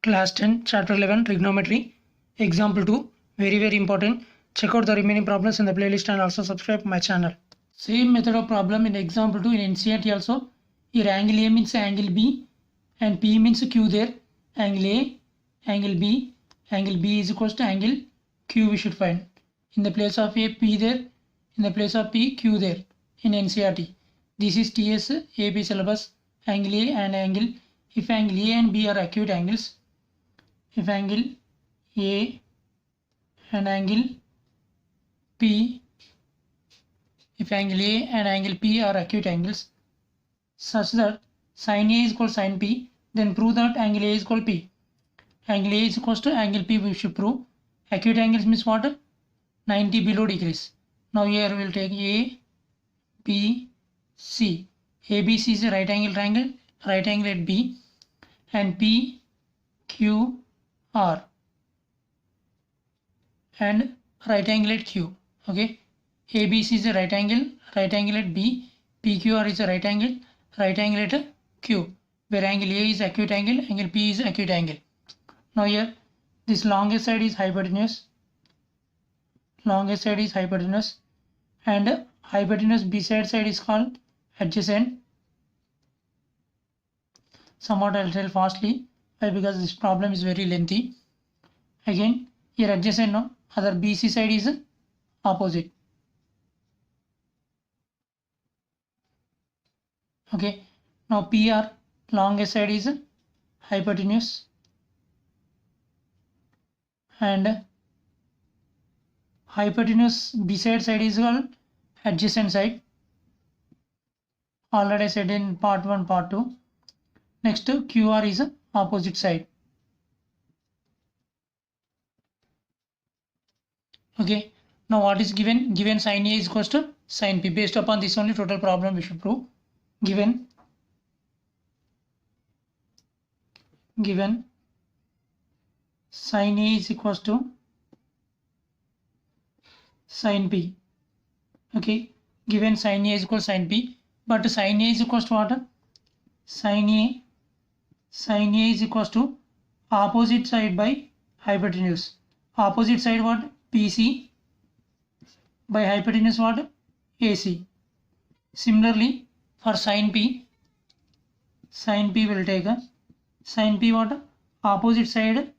Class 10, Chapter 11, Trigonometry, Example 2, very important. Check out the remaining problems in the playlist and also subscribe my channel. Same method of problem in Example 2 in NCERT also. Here angle A means angle B and P means Q there. Angle A, angle B is equals to angle Q we should find. In the place of A, P there. In the place of P, Q there in NCERT. This is TS AP syllabus. Angle A and angle. If angle A and B are acute angles, if angle A and angle P, if angle A and angle P are acute angles such that sin A is equal to sin P, then prove that angle A is equal to P. Angle A is equal to angle P we should prove. Acute angles means what? 90 below degrees. Now here we will take A, B, C. ABC is a right angle triangle at B, and P, Q, R, and right angle at Q. Okay, ABC is a right angle at B, PQR is a right angle at Q, where angle A is acute angle P is acute angle. Now here this longest side is hypotenuse, and hypotenuse beside side is called adjacent. Somewhat I'll tell fastly. Why? Because this problem is very lengthy. Again here adjacent, no, other BC side is opposite. Okay, now PR longest side is hypotenuse and hypotenuse beside side is called adjacent side. Already I said in part 1, part 2. Next QR is opposite side. Okay, now what is given? Given sin A is equals to sin P. Based upon this only total problem we should prove. Given sin A is equals to sin P. Okay, given sin A is equal to sin P, but sin A is equals to what? Sin A is equals to opposite side by hypotenuse. Opposite side what? PC by hypotenuse what? AC. Similarly for sin P will take sin P what? Opposite side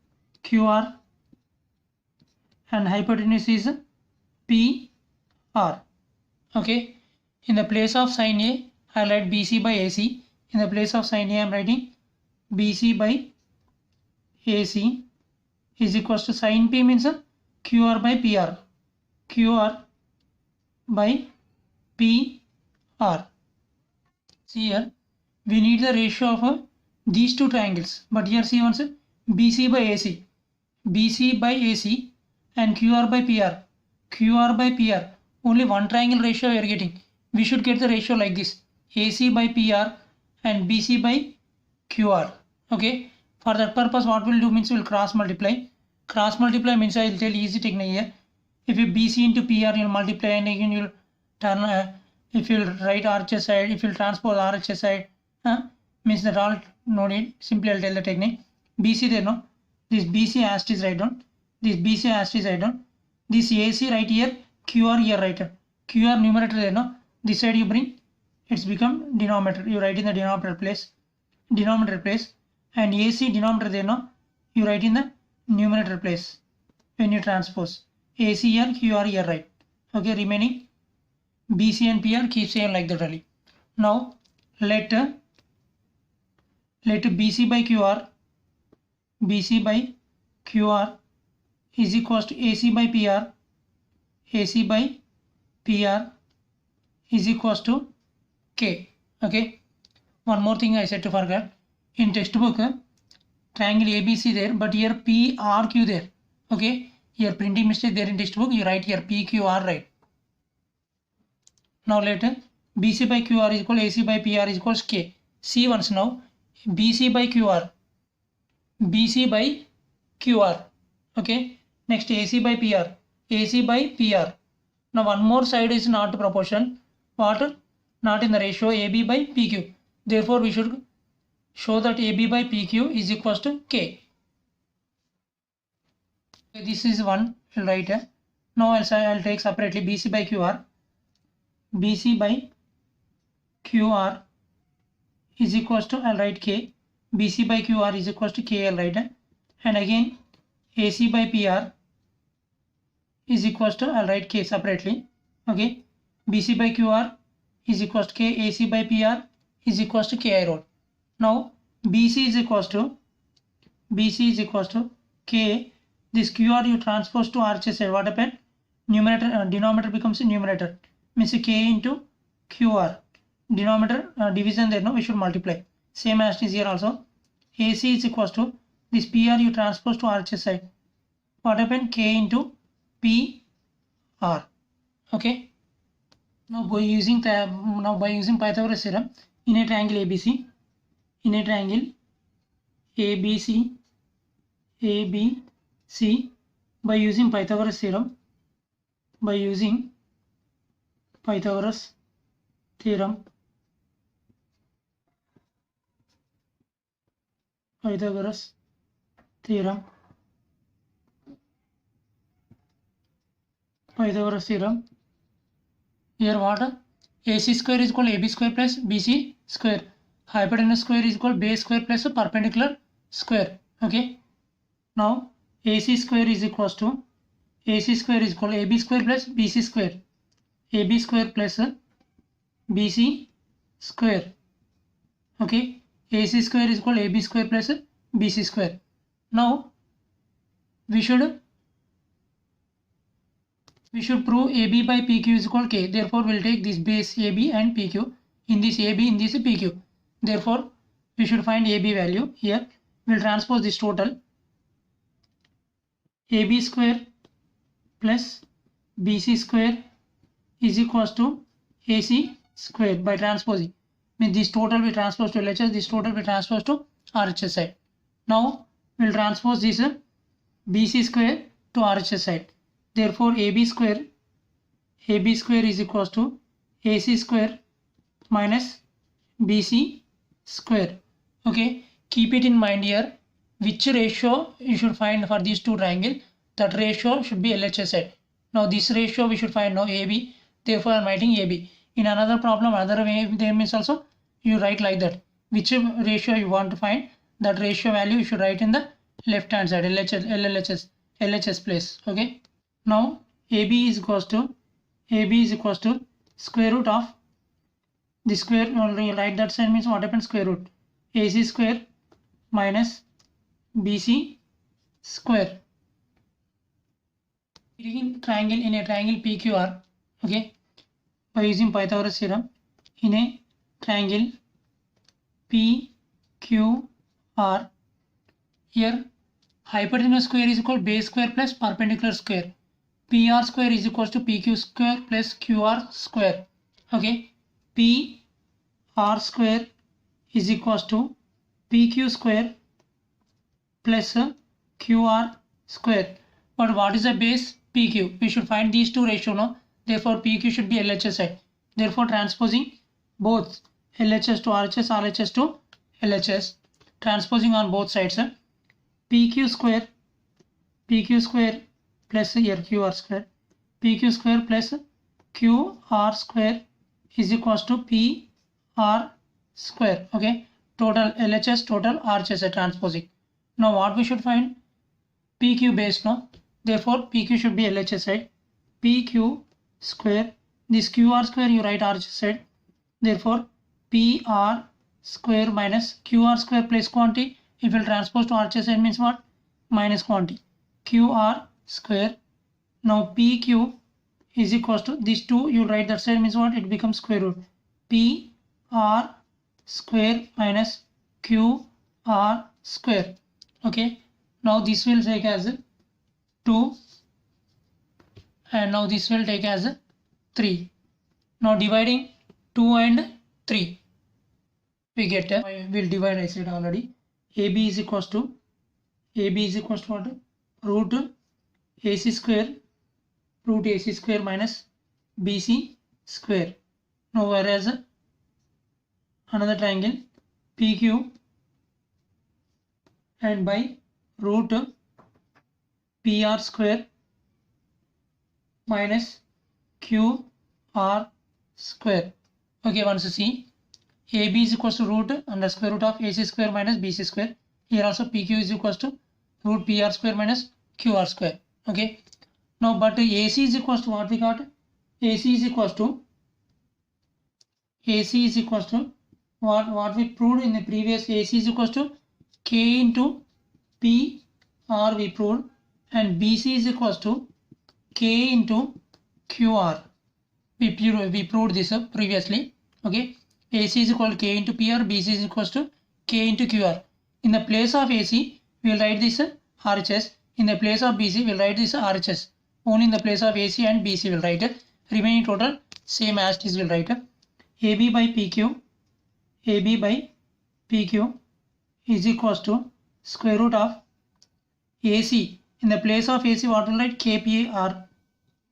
QR and hypotenuse is PR. Okay, in the place of sin A I write BC by AC. In the place of sin A I am writing BC by AC is equals to sin P means QR by PR. QR by PR. See here we need the ratio of these two triangles, but here see once BC by AC and QR by PR. Only one triangle ratio we are getting. We should get the ratio like this: AC by PR and BC by QR. Okay, for that purpose what we'll do means we'll cross multiply. Cross multiply means I'll tell easy technique here. If you BC into PR you'll multiply, and again you'll turn if you'll write RHS side, if you'll transpose RHS side, means that all no need. Simply I'll tell the technique. BC there, no, this BC as is write down, this BC as is write down, this AC right here, QR here write down. QR numerator there, no, this side you bring, it's become denominator, you write in the denominator place, and AC denominator there, no, you write in the numerator place when you transpose. AC here, QR here, right? Okay, remaining BC and PR keep same like that only. Now let BC by QR is equals to AC by PR is equals to K. Okay, one more thing I said to forget. In textbook triangle ABC there, but here PRQ there. Okay, here printing mistake there in textbook, you write here PQR, right? Now later BC by QR is equal AC by PR is equals K. See once now BC by QR. Okay, next AC by PR. Now one more side is not proportion. What? Not in the ratio AB by PQ. Therefore we should show that AB by PQ is equals to K. This is one, I'll write. Now I'll take separately BC by QR. BC by QR is equals to, I'll write K. BC by QR is equals to K, I'll write. And again AC by PR is equals to, I'll write K separately. Okay. BC by QR is equals to K. AC by PR is equals to K I wrote. Now BC is equals to K. This QR you transpose to RHS side. What happened? Numerator, denominator becomes a numerator. Means K into QR. Denominator division there, no, we should multiply. Same as it is here also. AC is equals to this PR you transpose to RHS side. What happened? K into PR. Okay. Now by using Pythagoras theorem in a triangle ABC, ABC by using Pythagoras theorem, here what? AC square is equal to AB square plus BC square. Hypotenuse square is equal to base square plus a perpendicular square. Okay. Now AC square is equal to AB square plus BC square. AB square plus BC square. Okay. AC square is equal to AB square plus BC square. Now we should prove AB by PQ is equal to K. Therefore, we'll take this base AB and PQ. In this AB, in this PQ. Therefore, we should find AB value. Here, we'll transpose this total. AB square plus BC square is equals to AC square by transposing. Means this total we transpose to LHS, this total we transpose to RHS side. Now, we'll transpose this BC square to RHS side. Therefore, AB square is equals to AC square minus BC square. Okay. Keep it in mind here. Which ratio you should find for these two triangles? That ratio should be LHS side. Now this ratio we should find now AB. Therefore, I am writing AB. In another problem, another way there means also you write like that. Which ratio you want to find, that ratio value you should write in the left hand side, LHS place. Okay. Now AB is equals to square root of the square. Only write that side means what happens? Square root AC square minus BC square. In a triangle PQR. Okay. By using Pythagoras theorem in a triangle PQR, here hypotenuse square is equal to base square plus perpendicular square. PR square is equals to PQ square plus QR square. Okay. PR square is equals to PQ square plus QR square. But what is the base? PQ. We should find these two ratio now. Therefore, PQ should be LHS side. Therefore, transposing both LHS to RHS, RHS to LHS. Transposing on both sides. PQ square plus here QR square. PQ square plus QR square is equals to PR square. Okay. Total LHS, total RHS transposing. Now what we should find? PQ base now. Therefore, PQ should be LHS side. PQ square. This QR square you write RHS side. Therefore, PR square minus QR square plus quantity. If it will transpose to RHS side means what? Minus quantity. QR square. Now PQ is equals to these two. You write that side means what? It becomes square root. PR square minus QR square. Okay. Now this will take as 2 and now this will take as 3. Now dividing 2 and 3 we get we'll divide. I said already AB is equals to what? Root AC square minus BC square. Now whereas another triangle PQ and by root PR square minus QR square. Okay, once you see AB is equals to root under square root of AC square minus BC square. Here also PQ is equals to root PR square minus QR square. Okay. Now, but AC is equals to what we got? AC is equals to what we proved in the previous. AC is equals to K into PR we proved, and BC is equals to K into QR. We proved this previously. Okay. AC is equal to K into PR, BC is equals to K into QR. In the place of AC, we will write this RHS. In the place of BC, we will write this RHS. Only in the place of AC and BC will write it. Remaining total same as it is will write. AB by PQ is equals to square root of AC. In the place of AC, what will write? KPR,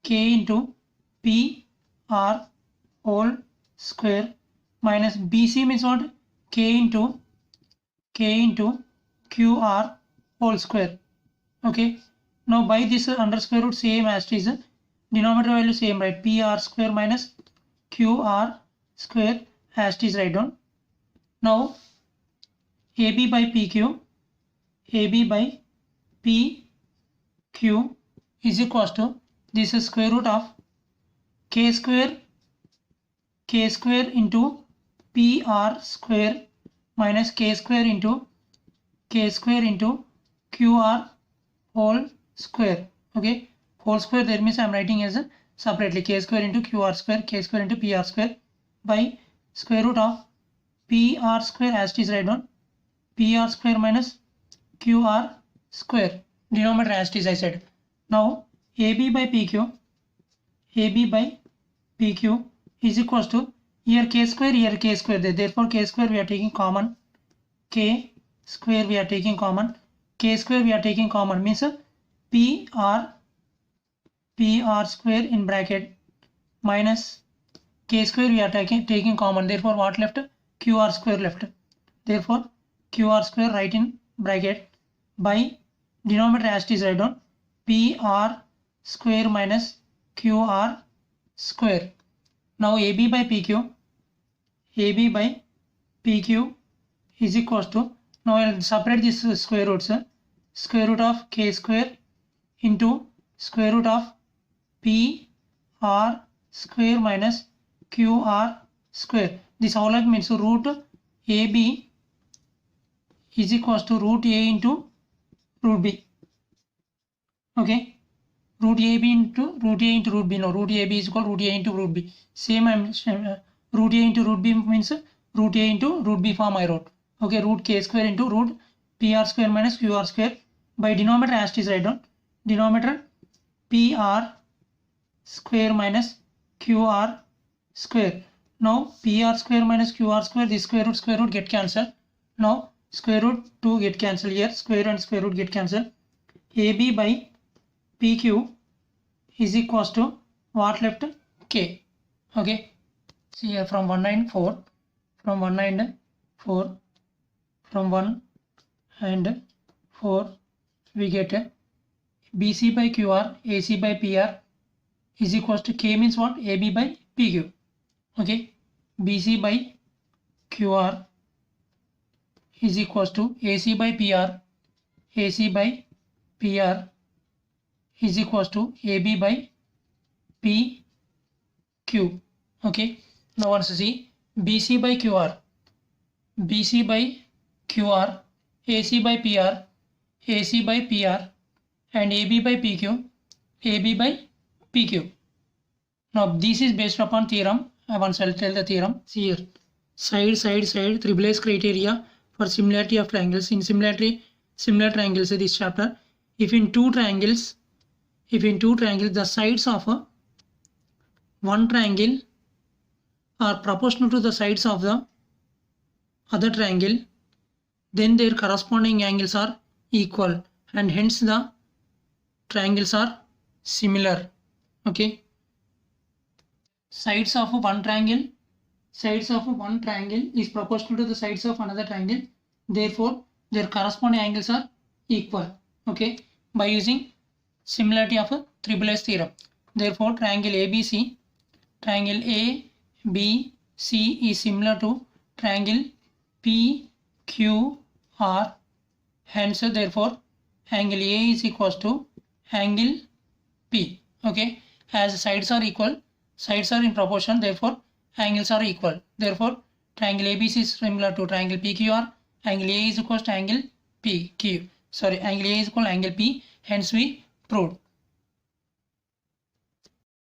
K into PR whole square minus BC means what? K into QR whole square. Okay. Now by this under square root same as it is, denominator value same, right? PR square minus QR square as it is, write down. Now AB by PQ is equals to this is square root of K square into PR square minus K square into QR whole square. Okay, whole square there means I am writing as a separately K square into QR square, K square into PR square by square root of PR square as it is, write down. PR square minus QR square, denominator as it is I said. Now AB by PQ is equals to here K square, there. Therefore K square we are taking common. K square we are taking common means PR square in bracket minus K square we are taking common. Therefore what left? QR square left. Therefore QR square right in bracket by denominator as it is, write down. PR square minus QR square. Now AB by PQ is equals to, now I will separate this square roots. Square root of K square into square root of PR square minus QR square. This all like means root AB is equals to root A into root B. Okay, root AB into root B. No, root AB is equal to root A into root B. Same root A into root B means root A into root B form I wrote. Okay, root K square into root PR square minus QR square by denominator as it is, write down. Denominator PR square minus QR square. Now PR square minus QR square, this square root get cancelled. Now square root 2 get cancelled here, square and square root get cancelled. AB by PQ is equals to what left? K. Okay, see here from 194 we get BC by QR, AC by PR is equals to K means what? AB by PQ. Okay, BC by QR is equals to AC by PR is equals to AB by PQ. Okay, now once you see BC by QR, AC by PR and AB by PQ. Now this is based upon theorem. I once I'll tell the theorem. See here, side Treblin's criteria for similarity of triangles. In similar triangles in this chapter, if in two triangles the sides of one triangle are proportional to the sides of the other triangle, then their corresponding angles are equal and hence the triangles are similar. Okay, sides of one triangle is proportional to the sides of another triangle, therefore their corresponding angles are equal. Okay, by using similarity of triple S theorem. Therefore, triangle ABC is similar to triangle PQR. Hence, therefore, angle A is equals to angle P. Okay, as sides are equal, sides are in proportion, therefore angles are equal. Therefore, triangle ABC is similar to triangle PQR. Angle A is equals to angle PQ. Sorry, angle A is equal to angle P. Hence, we proved.